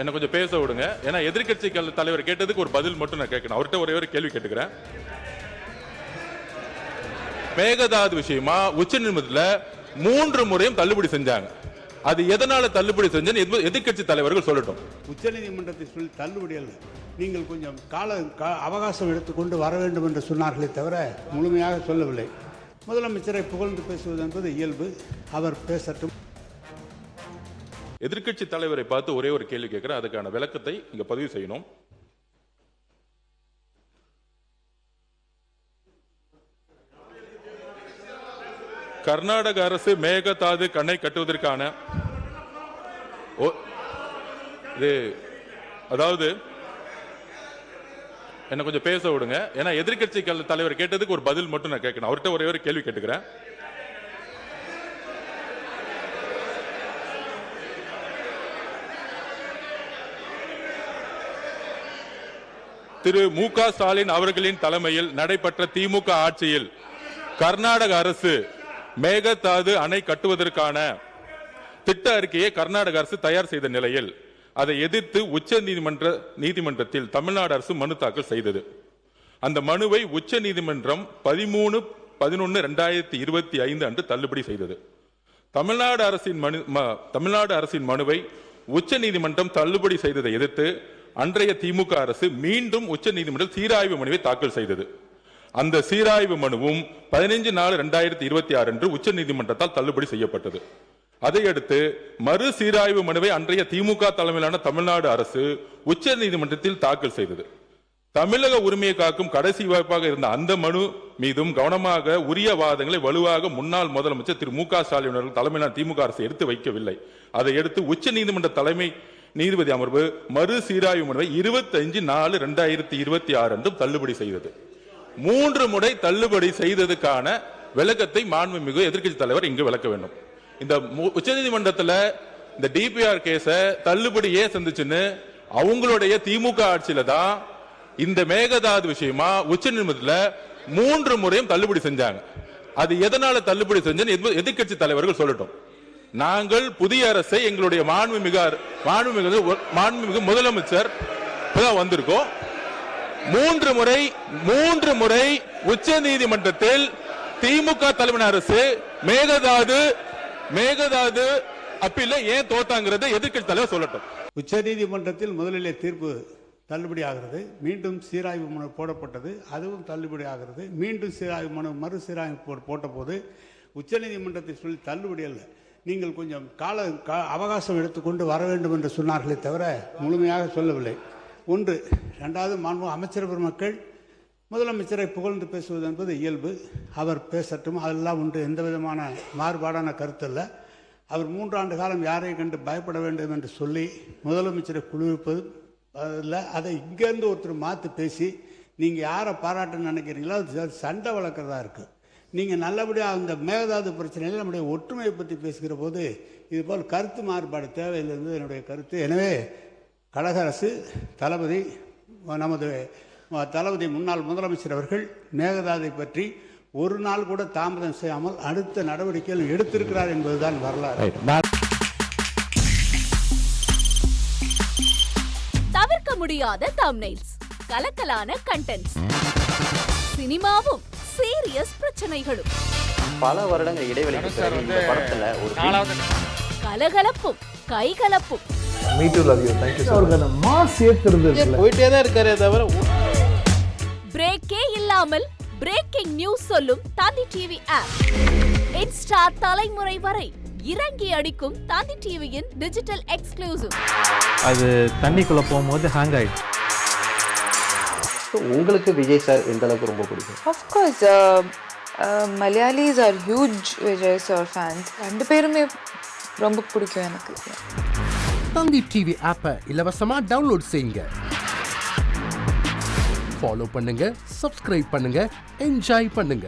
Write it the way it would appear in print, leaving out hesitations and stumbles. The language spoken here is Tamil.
என்ன கொஞ்சம் பேச விடுங்க. ஏன்னா எதிர்க்கட்சி தலைவர் கேட்டதுக்கு ஒரு பதில் மட்டும் நான் கேட்கணும். அவர்கிட்ட ஒரே ஒரு கேள்வி கேட்டுக்கிறேன். மேகதாது விஷயமா உச்சநீதிமன்றத்தில் 3 முறையும் தள்ளுபடி செஞ்சாங்க. அது எதனால தள்ளுபடி செஞ்சேன்னு எதிர்க்கட்சி தலைவர்கள் சொல்லட்டும். உச்சநீதிமன்றத்தில் சொல்லி தள்ளுபடி அல்ல, நீங்கள் கொஞ்சம் அவகாசம் எடுத்துக்கொண்டு வர வேண்டும் என்று சொன்னார்களே தவிர முழுமையாக சொல்லவில்லை. முதலமைச்சரை புகழ்ந்து பேசுவது என்பது இயல்பு, அவர் பேசட்டும். எதிர்க்கட்சி தலைவரை பார்த்து ஒரே ஒரு கேள்வி கேட்கிறேன், அதுக்கான விளக்கத்தை இங்க பதிவு செய்யணும். கர்நாடக அரசு மேகதாது அணை கட்டுவதற்கான அதாவது என்ன கொஞ்சம் பேச விடுங்க. ஏன்னா எதிர்க்கட்சி தலைவர் கேட்டதுக்கு ஒரு பதில் மட்டும் நான் கேட்கணும். அவர்கிட்ட ஒரே ஒரு கேள்வி கேட்டுக்கிறேன். திரு மு.க. ஸ்டாலின் அவர்களின் தலைமையில் நடைபெற்ற திமுக ஆட்சியில் கர்நாடக அரசு மேகதாது அணை கட்டுவதற்கான திட்ட அறிக்கையை கர்நாடக அரசு தயார் செய்த நிலையில் அதை எதிர்த்து உச்ச நீதிமன்றத்தில் தமிழ்நாடு அரசு மனு தாக்கல் செய்தது. அந்த மனுவை உச்ச நீதிமன்றம் 13/11/2025 அன்று தள்ளுபடி செய்தது. தமிழ்நாடு அரசின் மனுவை உச்ச நீதிமன்றம் தள்ளுபடி செய்ததை எதிர்த்து அன்றைய திமுக அரசு மீண்டும் உச்ச நீதிமன்றம் சீராய்வு மனுவை தாக்கல் செய்தது. அந்த சீராய்வு மனுவும் 15/4/2026 அன்று உச்ச நீதிமன்றத்தால் தள்ளுபடி செய்யப்பட்டது. அதையடுத்து மறு சீராய்வு மனுவை அன்றைய திமுக தலைமையிலான தமிழ்நாடு அரசு உச்ச நீதிமன்றத்தில் தாக்கல் செய்தது. தமிழக உரிமையை காக்கும் கடைசி வாய்ப்பாக இருந்த அந்த மனு மீதும் கவனமாக உரிய வாதங்களை வலுவாக முன்னாள் முதலமைச்சர் திரு மு.க. ஸ்டாலின் அவர்கள் தலைமையிலான திமுக அரசு எடுத்து வைக்கவில்லை. அதை எடுத்து உச்ச நீதிமன்ற தலைமை நீதிபதி அமர்வு மறு சீராய்வு மனுவை 25/4/2026 அன்றும் தள்ளுபடி செய்தது. 3 முறை தள்ளுபடி செய்ததுக்கான விளக்கத்தை மாண்புமிகு எதிர்க்கட்சி தலைவர் இங்கு விளக்க வேண்டும். இந்த உச்சநீதிமன்றத்தில் இந்த டிபிஆர் கேஸ தள்ளுபடி ஏன் சந்திச்சுன்னு அவங்களுடைய திமுக ஆட்சியில தான் இந்த மேகதாது விஷயமா உச்சநீதிமன்றத்தில் 3 முறையும் தள்ளுபடி செஞ்சாங்க. அது எதனால தள்ளுபடி செஞ்சேன்னு எதிர்க்கட்சி தலைவர்கள் சொல்லட்டும். நாங்கள் புதிய அரசை எங்களுடைய மாண்புமிகு முதலமைச்சர் வந்திருக்கோம். 3 முறை உச்ச நீதிமன்றத்தில் திமுக தலைமை அரசு மேகதாது அப்பீல்ல ஏன் தோத்தாங்கிறத எதிர்க்கட்சி தலைவர் சொல்லட்டும். உச்ச நீதிமன்றத்தில் முதலிலே தீர்ப்பு தள்ளுபடி ஆகிறது, மீண்டும் சீராய்வு மனு போடப்பட்டது, அதுவும் தள்ளுபடி ஆகிறது. மீண்டும் சீராய்வு மனு மறு சீராய்வு போட்ட போது உச்ச நீதிமன்றத்தில் சொல்லி தள்ளுபடி அல்ல, நீங்கள் கொஞ்சம் அவகாசம் எடுத்துக்கொண்டு வர வேண்டும் என்று சொன்னார்களே தவிர முழுமையாக சொல்லவில்லை. ஒன்று. 2வது, மாண்பு அமைச்சர் பெருமக்கள் முதலமைச்சரை புகழ்ந்து பேசுவது என்பது இயல்பு, அவர் பேசட்டும், அதெல்லாம் ஒன்று, எந்த விதமான மாறுபாடான கருத்து அல்ல. அவர் 3 ஆண்டு காலம் யாரை கண்டு பயப்பட வேண்டும் என்று சொல்லி முதலமைச்சரை குளிர்ப்பது இல்லை. அதை இங்கேருந்து ஒருத்தர் மாற்றி பேசி நீங்கள் யாரை பாராட்டுன்னு நினைக்கிறீங்களோ அது சண்டை வளர்க்குறதா இருக்குது. நீங்கள் நல்லபடியாக அந்த மேகதாது பிரச்சனையில் நம்முடைய ஒற்றுமையை பற்றி பேசுகிற போது இதுபோல் கருத்து மாறுபாடு தேவையில்லை என்னுடைய கருத்து. எனவே கழக அரசு நமது தளபதி முன்னாள் முதலமைச்சர் அவர்கள் மேகதாதை பற்றி ஒரு நாள் கூட தாமதம் செய்யாமல் அடுத்த நடவடிக்கைகள் எடுத்திருக்கிறார் என்பதுதான் வரலாறு. தவிர்க்க முடியாத தம்ப்நெயில்ஸ், கலக்கலான கண்டென்ட்ஸ், சினிமாவும் சீரியஸ் பிரச்சனைகளும், பல வருடங்கள் இடைவெளிக்கு பிறகு இந்த படத்துல ஒரு கலகலப்பும் கைகலப்பும், போயிட்டே தான் இருக்காரே தவிர பிரேக்கே இல்லாமல் பிரேக்கிங் நியூஸ் சொல்லும் தந்தி டிவி ஆப். இன்ஸ்டா தலைமுறை வரை இறங்கி அடிக்கும் தந்தி டிவியின் டிஜிட்டல் எக்ஸ்க்ளூசிவ். அது தண்ணிக்குள்ள போகும்போது ஹேங் ஆயிடுச்சு. உங்களுக்கு விஜய் சார் எந்த அளவுக்கு ரொம்ப பிடிக்கும்? Of course, Malayalis are huge Vijay sir fans. 2 பேருமே ரொம்ப பிடிக்கும் எனக்கு. தந்தி டிவி ஆப்பை இலவசமா டவுன்லோட் செய்யுங்க, ஃபாலோ பண்ணுங்க, சப்ஸ்கிரைப் பண்ணுங்க, என்ஜாய் பண்ணுங்க.